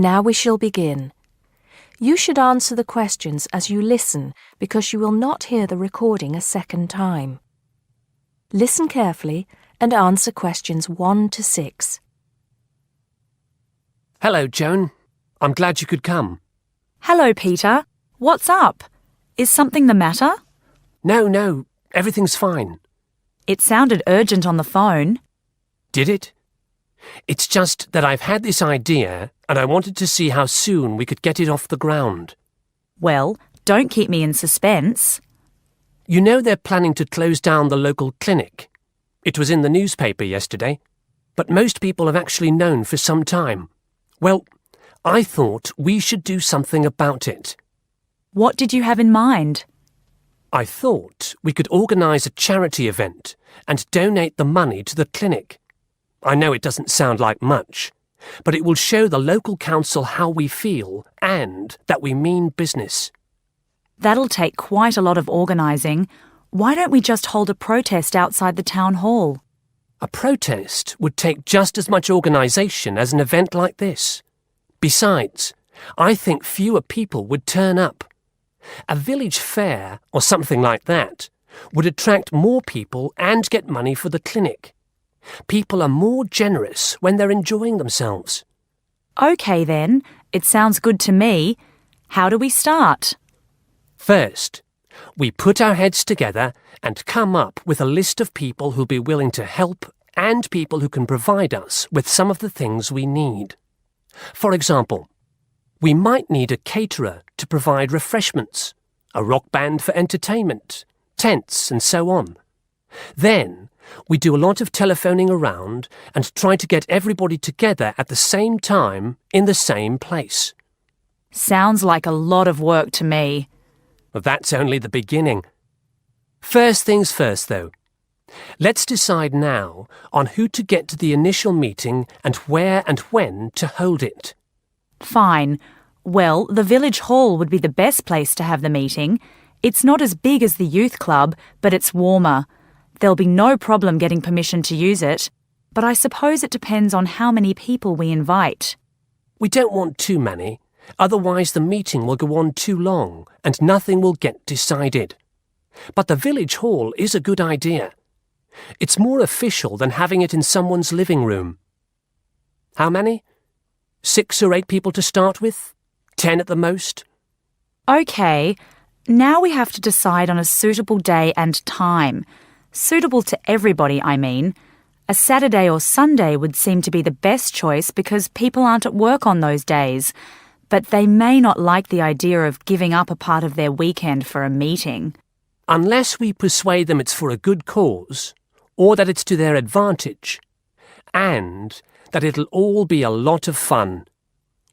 Now we shall begin. You should answer the questions as you listen because you will not hear the recording a second time. Listen carefully and answer questions 1 to 6. Hello, Joan. I'm glad you could come. Hello, Peter. What's up? Is something the matter? No, everything's fine. It sounded urgent on the phone. Did it? It's just that I've had this idea and I wanted to see how soon we could get it off the ground. Well, don't keep me in suspense. You know they're planning to close down the local clinic. It was in the newspaper yesterday, but most people have actually known for some time. Well, I thought we should do something about it. What did you have in mind? I thought we could organise a charity event and donate the money to the clinic. I know it doesn't sound like much, but it will show the local council how we feel and that we mean business. That'll take quite a lot of organising. Why don't we just hold a protest outside the town hall? A protest would take just as much organisation as an event like this. Besides, I think fewer people would turn up. A village fair or something like that would attract more people and get money for the clinic. People are more generous when they're enjoying themselves. OK then, it sounds good to me. How do we start? First, we put our heads together and come up with a list of people who'll be willing to help and people who can provide us with some of the things we need. For example, we might need a caterer to provide refreshments, a rock band for entertainment, tents and so on. Then, we do a lot of telephoning around and try to get everybody together at the same time in the same place. Sounds like a lot of work to me. Well, that's only the beginning. First things first, though. Let's decide now on who to get to the initial meeting and where and when to hold it. Fine. Well, the village hall would be the best place to have the meeting. It's not as big as the youth club, but it's warmer. There'll be no problem getting permission to use it, but I suppose it depends on how many people we invite. We don't want too many, otherwise the meeting will go on too long and nothing will get decided. But the village hall is a good idea. It's more official than having it in someone's living room. How many? 6 or 8 people to start with? 10 at the most? OK, now we have to decide on a suitable day and time. Suitable to everybody, I mean. A Saturday or Sunday would seem to be the best choice because people aren't at work on those days. But they may not like the idea of giving up a part of their weekend for a meeting. Unless we persuade them it's for a good cause, or that it's to their advantage, and that it'll all be a lot of fun.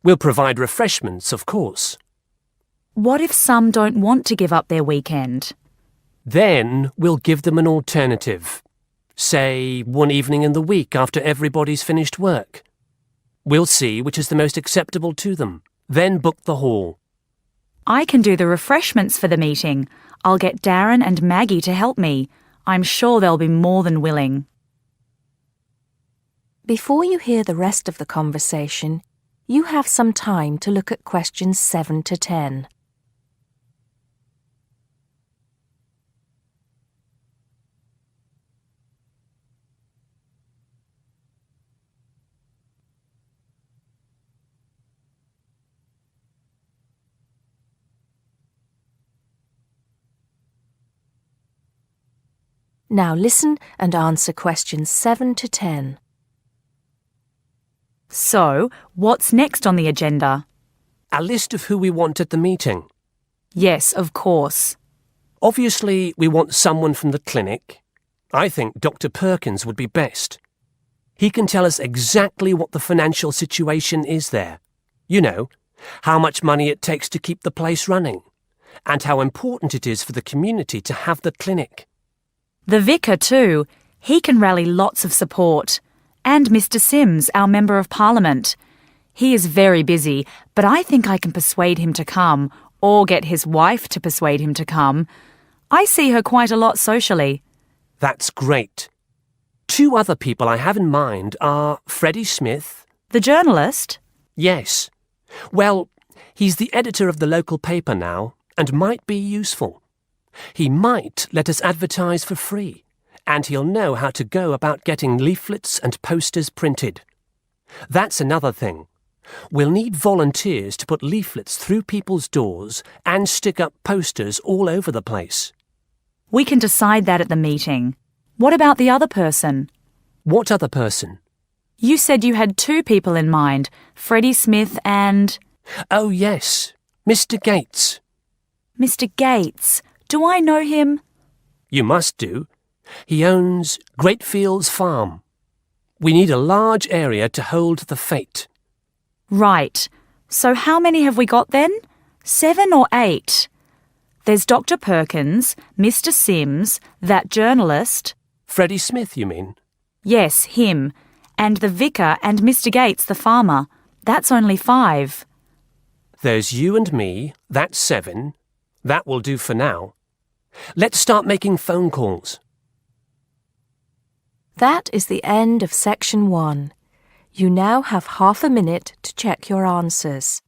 We'll provide refreshments, of course. What if some don't want to give up their weekend? Then we'll give them an alternative. Say, one evening in the week after everybody's finished work. We'll see which is the most acceptable to them, then book the hall. I can do the refreshments for the meeting. I'll get Darren and Maggie to help me. I'm sure they'll be more than willing. Before you hear the rest of the conversation, you have some time to look at questions 7 to 10. Now listen and answer questions 7 to 10. So, what's next on the agenda? A list of who we want at the meeting. Yes, of course. Obviously, we want someone from the clinic. I think Dr. Perkins would be best. He can tell us exactly what the financial situation is there. You know, how much money it takes to keep the place running, and how important it is for the community to have the clinic. The vicar too. He can rally lots of support. And Mr. Sims, our Member of Parliament. He is very busy, but I think I can persuade him to come, or get his wife to persuade him to come. I see her quite a lot socially. That's great. 2 other people I have in mind are Freddie Smith. The journalist? Yes, Well, he's the editor of the local paper now and might be useful. He might let us advertise for free, and he'll know how to go about getting leaflets and posters printed. That's another thing. We'll need volunteers to put leaflets through people's doors and stick up posters all over the place. We can decide that at the meeting. What about the other person? What other person? You said you had 2 people in mind, Freddie Smith and... Oh, yes, Mr. Gates. Mr. Gates. Do I know him? You must do. He owns Greatfields Farm. We need a large area to hold the fete. Right. So how many have we got then? 7 or 8? There's Dr. Perkins, Mr. Sims, that journalist. Freddie Smith, you mean? Yes, him. And the vicar and Mr. Gates, the farmer. That's only 5. There's you and me, that's 7. That will do for now. Let's start making phone calls. That is the end of section 1. You now have half a minute to check your answers.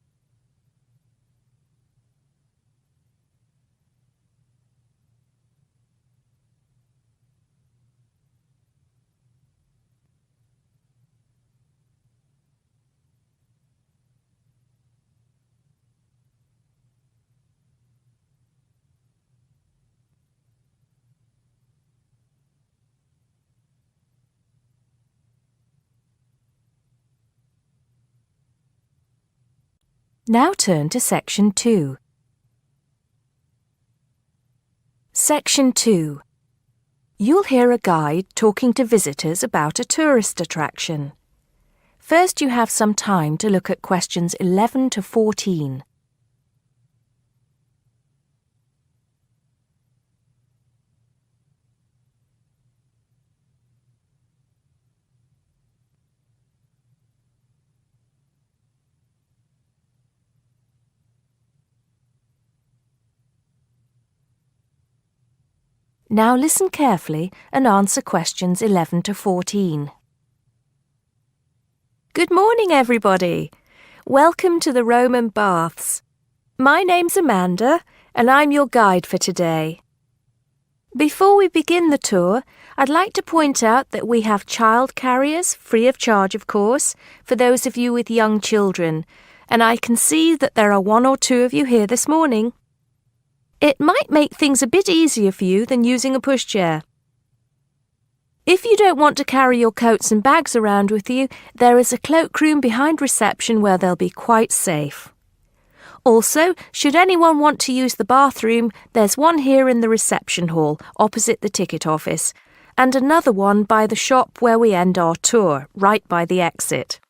Now turn to Section 2. Section 2. You'll hear a guide talking to visitors about a tourist attraction. First, you have some time to look at questions 11 to 14. Now listen carefully and answer questions 11 to 14. Good morning, everybody. Welcome to the Roman Baths. My name's Amanda, and I'm your guide for today. Before we begin the tour, I'd like to point out that we have child carriers, free of charge, of course, for those of you with young children, and I can see that there are 1 or 2 of you here this morning. It might make things a bit easier for you than using a pushchair. If you don't want to carry your coats and bags around with you, there is a cloakroom behind reception where they'll be quite safe. Also, should anyone want to use the bathroom, there's one here in the reception hall, opposite the ticket office, and another one by the shop where we end our tour, right by the exit.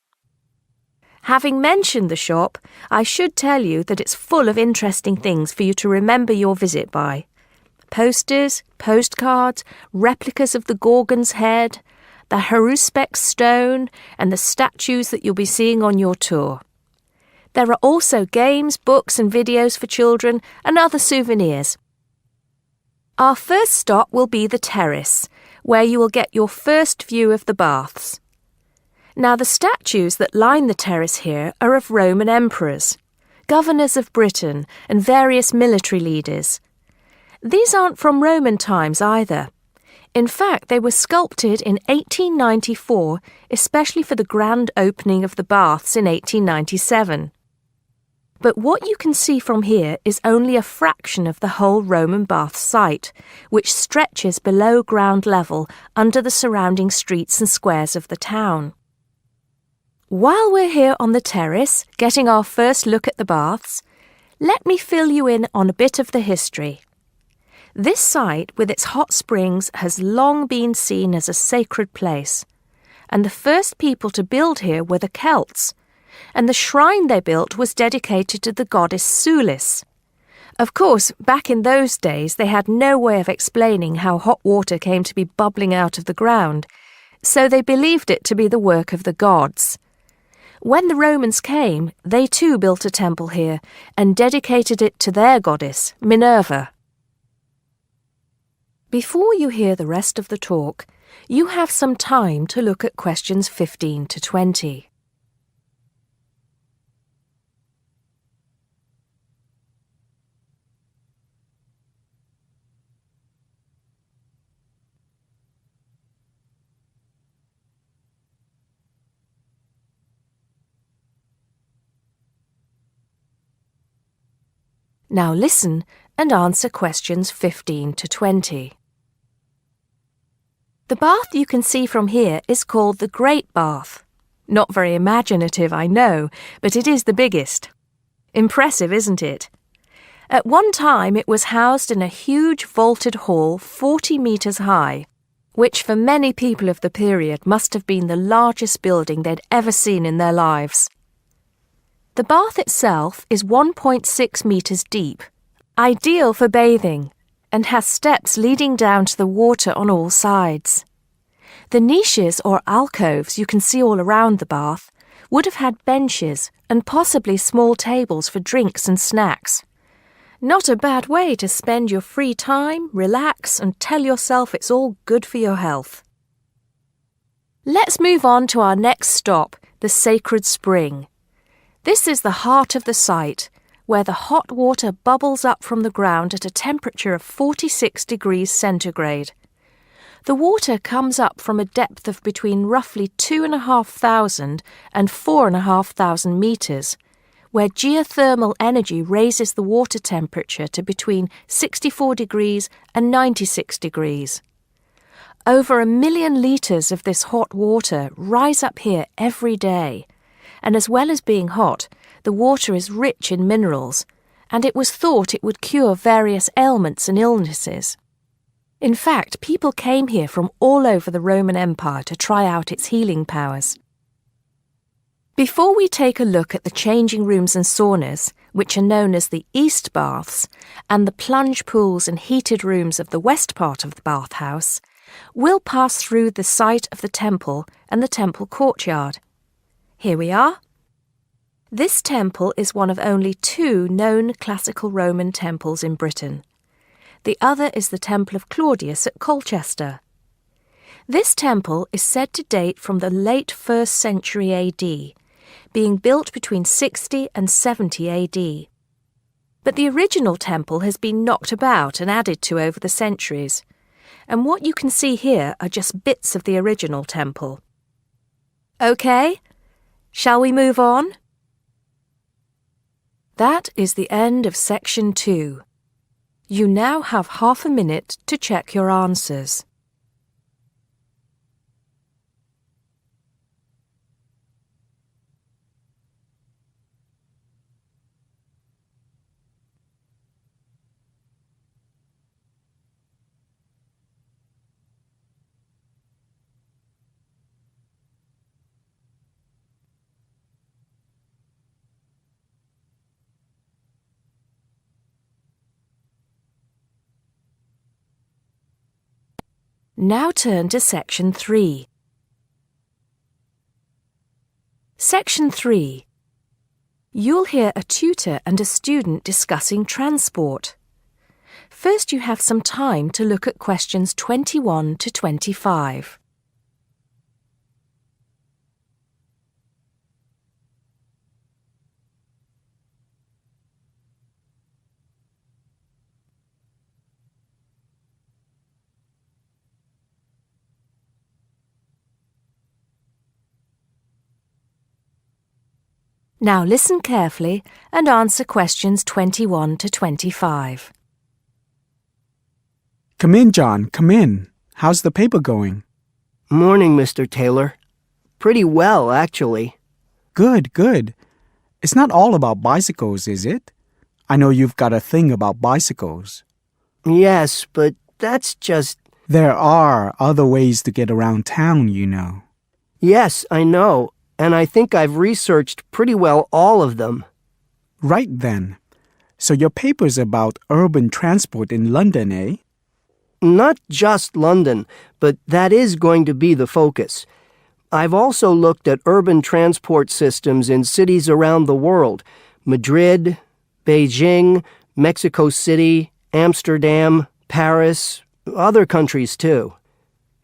Having mentioned the shop, I should tell you that it's full of interesting things for you to remember your visit by. Posters, postcards, replicas of the Gorgon's head, the Haruspex stone, and the statues that you'll be seeing on your tour. There are also games, books and videos for children and other souvenirs. Our first stop will be the terrace, where you will get your first view of the baths. Now, the statues that line the terrace here are of Roman emperors, governors of Britain, and various military leaders. These aren't from Roman times either. In fact, they were sculpted in 1894, especially for the grand opening of the baths in 1897. But what you can see from here is only a fraction of the whole Roman bath site, which stretches below ground level under the surrounding streets and squares of the town. While we're here on the terrace, getting our first look at the baths, let me fill you in on a bit of the history. This site, with its hot springs, has long been seen as a sacred place, and the first people to build here were the Celts, and the shrine they built was dedicated to the goddess Sulis. Of course, back in those days they had no way of explaining how hot water came to be bubbling out of the ground, so they believed it to be the work of the gods. When the Romans came, they too built a temple here and dedicated it to their goddess, Minerva. Before you hear the rest of the talk, you have some time to look at questions 15 to 20. Now listen and answer questions 15 to 20. The bath you can see from here is called the Great Bath. Not very imaginative, I know, but it is the biggest. Impressive, isn't it? At one time it was housed in a huge vaulted hall 40 metres high, which for many people of the period must have been the largest building they'd ever seen in their lives. The bath itself is 1.6 metres deep, ideal for bathing, and has steps leading down to the water on all sides. The niches or alcoves you can see all around the bath would have had benches and possibly small tables for drinks and snacks. Not a bad way to spend your free time, relax, and tell yourself it's all good for your health. Let's move on to our next stop, the Sacred Spring. This is the heart of the site, where the hot water bubbles up from the ground at a temperature of 46 degrees centigrade. The water comes up from a depth of between roughly 2,500 and 4,500 metres, where geothermal energy raises the water temperature to between 64 degrees and 96 degrees. Over 1 million litres of this hot water rise up here every day, and as well as being hot, the water is rich in minerals, and it was thought it would cure various ailments and illnesses. In fact, people came here from all over the Roman Empire to try out its healing powers. Before we take a look at the changing rooms and saunas, which are known as the East Baths, and the plunge pools and heated rooms of the west part of the bathhouse, we'll pass through the site of the temple and the temple courtyard. Here we are. This temple is one of only 2 known classical Roman temples in Britain. The other is the Temple of Claudius at Colchester. This temple is said to date from the late 1st century AD, being built between 60 and 70 AD. But the original temple has been knocked about and added to over the centuries, and what you can see here are just bits of the original temple. OK, shall we move on? That is the end of section 2. You now have half a minute to check your answers. Now turn to Section 3. Section 3. You'll hear a tutor and a student discussing transport. First, you have some time to look at questions 21 to 25. Now listen carefully and answer questions 21 to 25. Come in, John, come in. How's the paper going? Morning, Mr. Taylor. Pretty well, actually. Good, good. It's not all about bicycles, is it? I know you've got a thing about bicycles. Yes, but that's just... There are other ways to get around town, you know. Yes, I know, and I think I've researched pretty well all of them. Right then. So your paper's about urban transport in London, eh? Not just London, but that is going to be the focus. I've also looked at urban transport systems in cities around the world: Madrid, Beijing, Mexico City, Amsterdam, Paris, other countries too.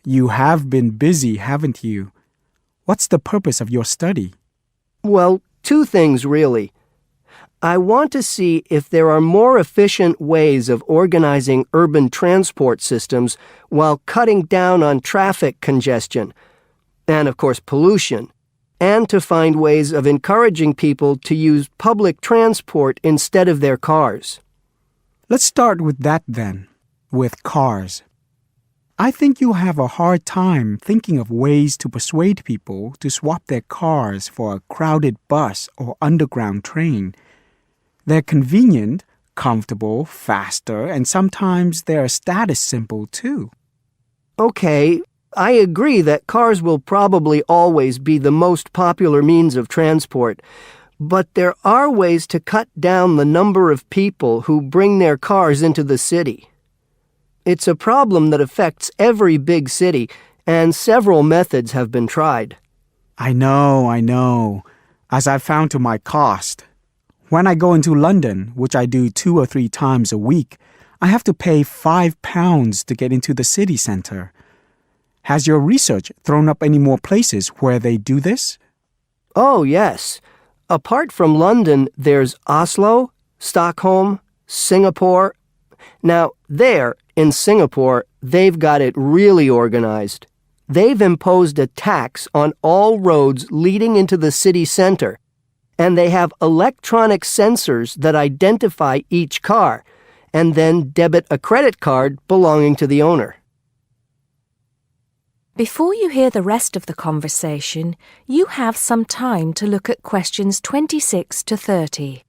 You have been busy, haven't you? What's the purpose of your study? Well, 2 things really. I want to see if there are more efficient ways of organizing urban transport systems while cutting down on traffic congestion, and of course pollution, and to find ways of encouraging people to use public transport instead of their cars. Let's start with that then, with cars. I think you'll have a hard time thinking of ways to persuade people to swap their cars for a crowded bus or underground train. They're convenient, comfortable, faster, and sometimes they're a status symbol too. Okay, I agree that cars will probably always be the most popular means of transport, but there are ways to cut down the number of people who bring their cars into the city. It's a problem that affects every big city, and several methods have been tried. I know, as I've found to my cost. When I go into London, which I do 2 or 3 times a week, I have to pay £5 to get into the city centre. Has your research thrown up any more places where they do this? Oh, yes. Apart from London, there's Oslo, Stockholm, Singapore. Now, there, in Singapore, they've got it really organized. They've imposed a tax on all roads leading into the city center, and they have electronic sensors that identify each car, and then debit a credit card belonging to the owner. Before you hear the rest of the conversation, you have some time to look at questions 26 to 30.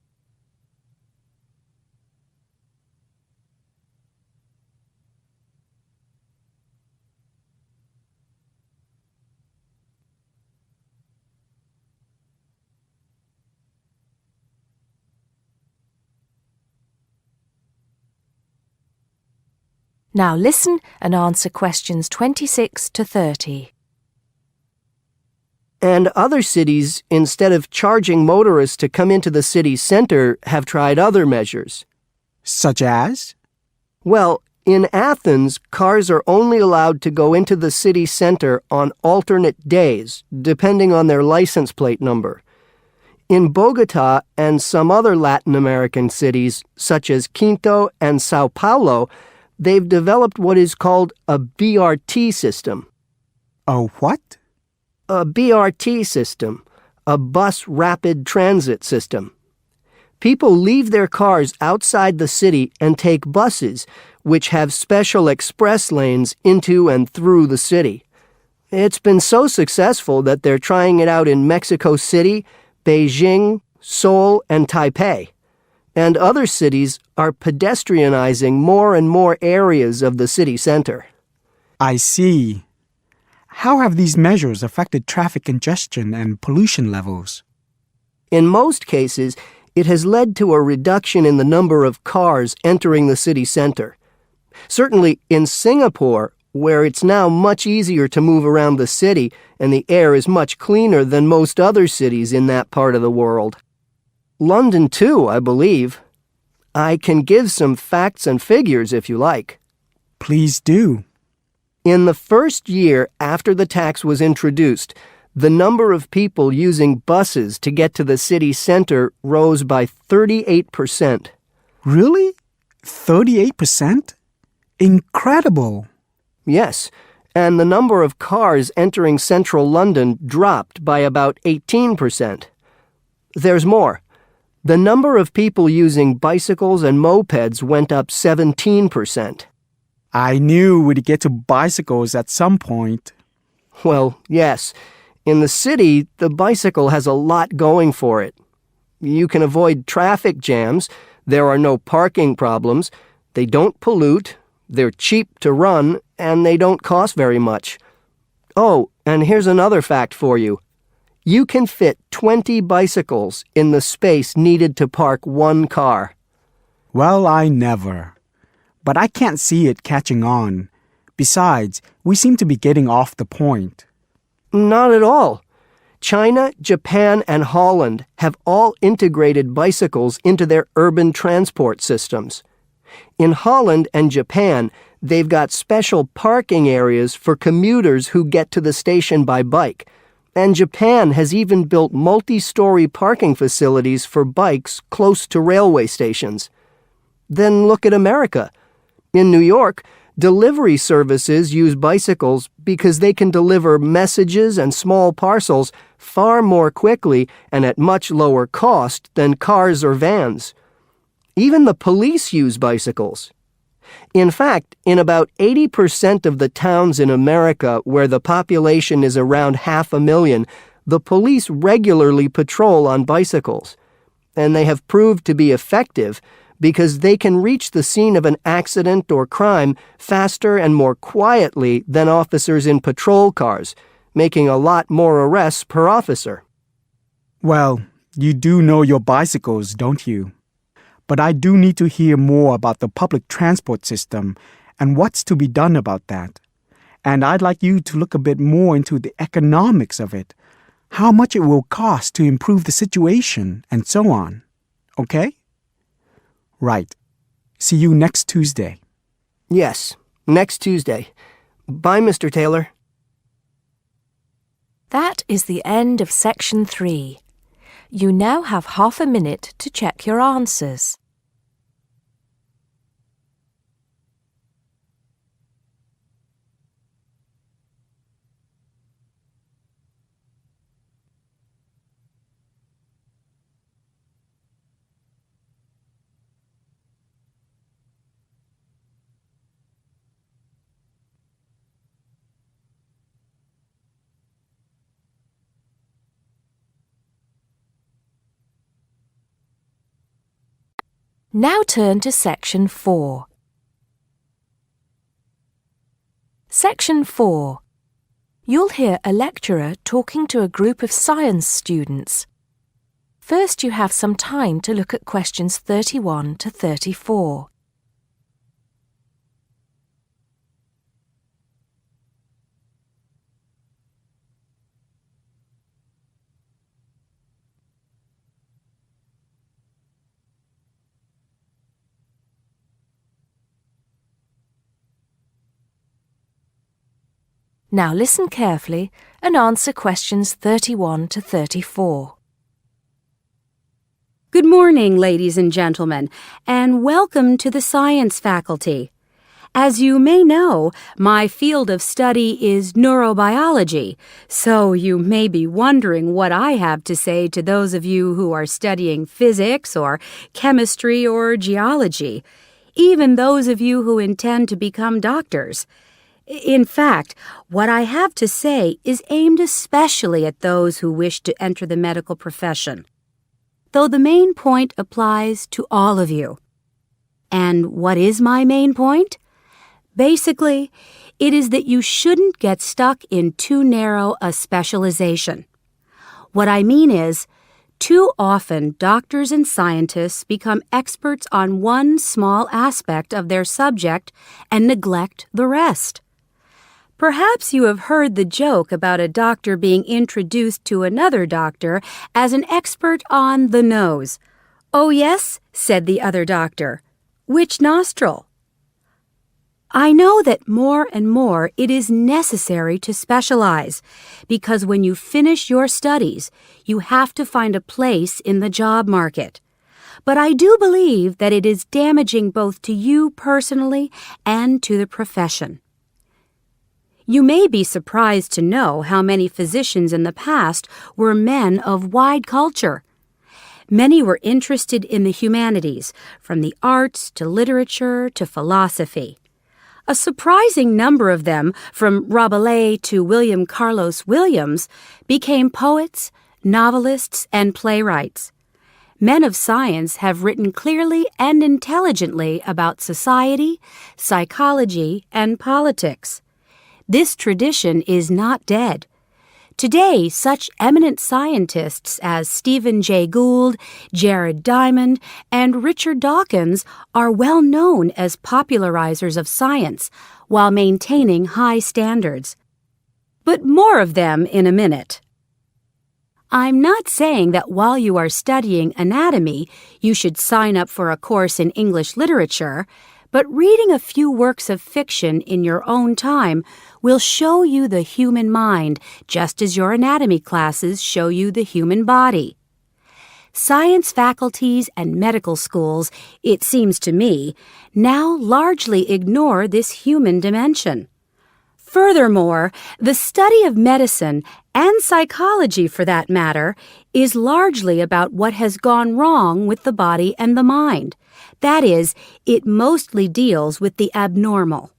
Now listen and answer questions 26 to 30. And other cities, instead of charging motorists to come into the city center, have tried other measures. Such as? Well, in Athens, cars are only allowed to go into the city center on alternate days, depending on their license plate number. In Bogota and some other Latin American cities, such as Quito and Sao Paulo, they've developed what is called a BRT system. A what? A BRT system, a bus rapid transit system. People leave their cars outside the city and take buses, which have special express lanes into and through the city. It's been so successful that they're trying it out in Mexico City, Beijing, Seoul, and Taipei. And other cities are pedestrianizing more and more areas of the city center. I see. How have these measures affected traffic congestion and pollution levels? In most cases, it has led to a reduction in the number of cars entering the city center. Certainly in Singapore, where it's now much easier to move around the city and the air is much cleaner than most other cities in that part of the world. London, too, I believe. I can give some facts and figures if you like. Please do. In the first year after the tax was introduced, the number of people using buses to get to the city center rose by 38%. Really? 38%? Incredible! Yes, and the number of cars entering central London dropped by about 18%. There's more. The number of people using bicycles and mopeds went up 17%. I knew we'd get to bicycles at some point. Well, yes. In the city, the bicycle has a lot going for it. You can avoid traffic jams, there are no parking problems, they don't pollute, they're cheap to run, and they don't cost very much. Oh, and here's another fact for you. You can fit 20 bicycles in the space needed to park one car. Well, I never. But I can't see it catching on. Besides, we seem to be getting off the point. Not at all. China, Japan, and Holland have all integrated bicycles into their urban transport systems. In Holland and Japan, they've got special parking areas for commuters who get to the station by bike. And Japan has even built multi-story parking facilities for bikes close to railway stations. Then look at America. In New York, delivery services use bicycles because they can deliver messages and small parcels far more quickly and at much lower cost than cars or vans. Even the police use bicycles. In fact, in about 80% of the towns in America where the population is around 500,000, the police regularly patrol on bicycles. And they have proved to be effective because they can reach the scene of an accident or crime faster and more quietly than officers in patrol cars, making a lot more arrests per officer. Well, you do know your bicycles, don't you? But I do need to hear more about the public transport system and what's to be done about that. And I'd like you to look a bit more into the economics of it, how much it will cost to improve the situation, and so on. Okay? Right. See you next Tuesday. Yes, next Tuesday. Bye, Mr. Taylor. That is the end of section 3. You now have half a minute to check your answers. Now turn to section 4. Section 4. You'll hear a lecturer talking to a group of science students. First, you have some time to look at questions 31 to 34. Now listen carefully and answer questions 31 to 34. Good morning, ladies and gentlemen, and welcome to the science faculty. As you may know, my field of study is neurobiology, so you may be wondering what I have to say to those of you who are studying physics or chemistry or geology, even those of you who intend to become doctors. In fact, what I have to say is aimed especially at those who wish to enter the medical profession, though the main point applies to all of you. And what is my main point? Basically, it is that you shouldn't get stuck in too narrow a specialization. What I mean is, too often doctors and scientists become experts on one small aspect of their subject and neglect the rest. Perhaps you have heard the joke about a doctor being introduced to another doctor as an expert on the nose. "Oh, yes," said the other doctor. "Which nostril?" I know that more and more it is necessary to specialize, because when you finish your studies, you have to find a place in the job market. But I do believe that it is damaging both to you personally and to the profession. You may be surprised to know how many physicians in the past were men of wide culture. Many were interested in the humanities, from the arts to literature to philosophy. A surprising number of them, from Rabelais to William Carlos Williams, became poets, novelists, and playwrights. Men of science have written clearly and intelligently about society, psychology, and politics. This tradition is not dead. Today, such eminent scientists as Stephen Jay Gould, Jared Diamond, and Richard Dawkins are well known as popularizers of science while maintaining high standards. But more of them in a minute. I'm not saying that while you are studying anatomy, you should sign up for a course in English literature, but reading a few works of fiction in your own time will show you the human mind, just as your anatomy classes show you the human body. Science faculties and medical schools, it seems to me, now largely ignore this human dimension. Furthermore, the study of medicine, and psychology for that matter, is largely about what has gone wrong with the body and the mind. That is, it mostly deals with the abnormal.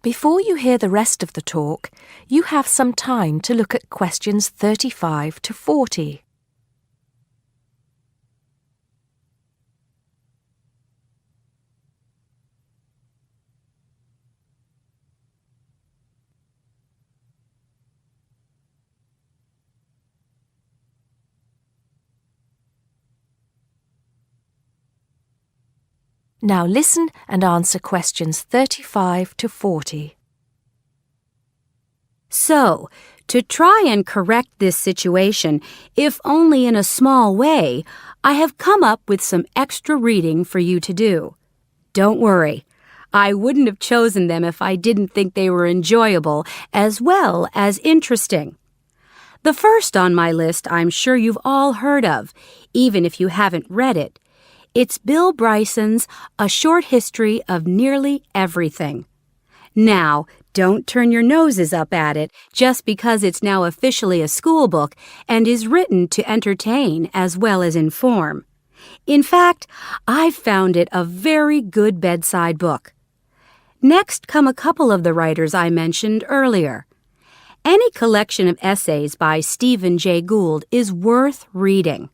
Before you hear the rest of the talk, you have some time to look at questions 35 to 40. Now listen and answer questions 35 to 40. So, to try and correct this situation, if only in a small way, I have come up with some extra reading for you to do. Don't worry, I wouldn't have chosen them if I didn't think they were enjoyable as well as interesting. The first on my list I'm sure you've all heard of, even if you haven't read it. It's Bill Bryson's A Short History of Nearly Everything. Now, don't turn your noses up at it just because it's now officially a school book and is written to entertain as well as inform. In fact, I've found it a very good bedside book. Next come a couple of the writers I mentioned earlier. Any collection of essays by Stephen Jay Gould is worth reading.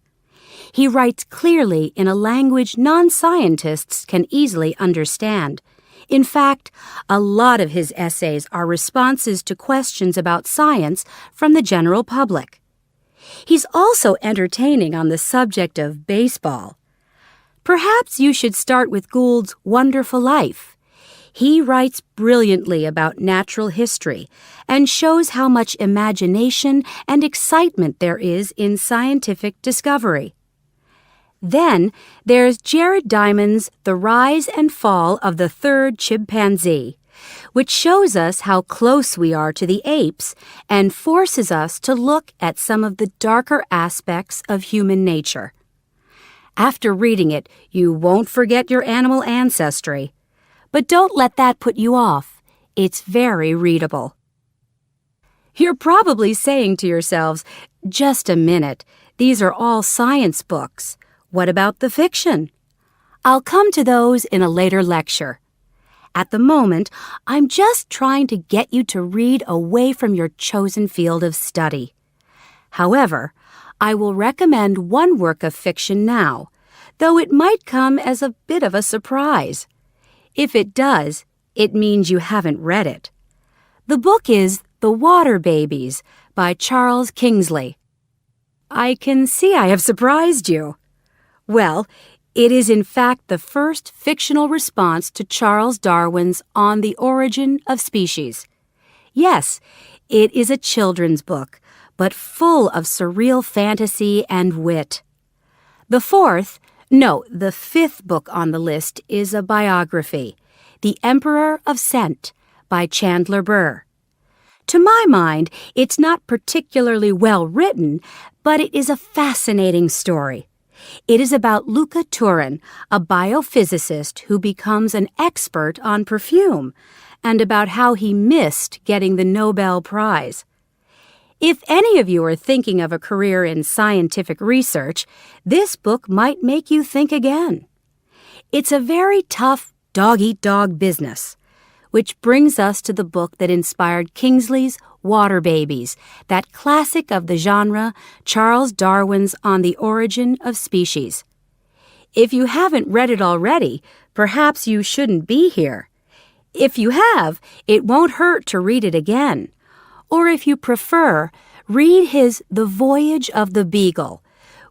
He writes clearly in a language non-scientists can easily understand. In fact, a lot of his essays are responses to questions about science from the general public. He's also entertaining on the subject of baseball. Perhaps you should start with Gould's Wonderful Life. He writes brilliantly about natural history and shows how much imagination and excitement there is in scientific discovery. Then there's Jared Diamond's The Rise and Fall of the Third Chimpanzee, which shows us how close we are to the apes and forces us to look at some of the darker aspects of human nature. After reading it, you won't forget your animal ancestry. But don't let that put you off. It's very readable. You're probably saying to yourselves, just a minute, these are all science books. What about the fiction? I'll come to those in a later lecture. At the moment, I'm just trying to get you to read away from your chosen field of study. However, I will recommend one work of fiction now, though it might come as a bit of a surprise. If it does, it means you haven't read it. The book is The Water Babies by Charles Kingsley. I can see I have surprised you. Well, it is in fact the first fictional response to Charles Darwin's On the Origin of Species. Yes, it is a children's book, but full of surreal fantasy and wit. The fifth book on the list is a biography, The Emperor of Scent by Chandler Burr. To my mind, it's not particularly well written, but it is a fascinating story. It is about Luca Turin, a biophysicist who becomes an expert on perfume, and about how he missed getting the Nobel Prize. If any of you are thinking of a career in scientific research, this book might make you think again. It's a very tough dog-eat-dog business, which brings us to the book that inspired Kingsley's Water Babies, that classic of the genre, Charles Darwin's On the Origin of Species. If you haven't read it already, perhaps you shouldn't be here. If you have, it won't hurt to read it again. Or if you prefer, read his The Voyage of the Beagle,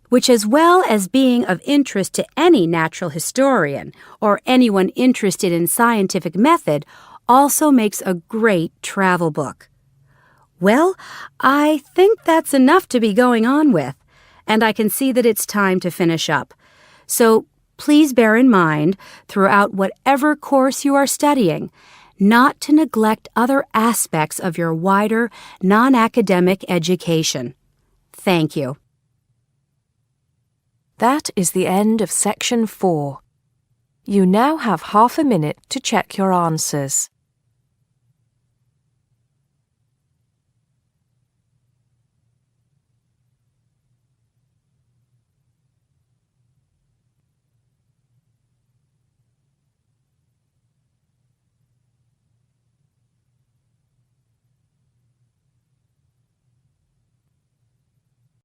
which, as well as being of interest to any natural historian or anyone interested in scientific method, also makes a great travel book. Well, I think that's enough to be going on with, and I can see that it's time to finish up. So please bear in mind, throughout whatever course you are studying, not to neglect other aspects of your wider, non-academic education. Thank you. That is the end of Section 4. You now have half a minute to check your answers.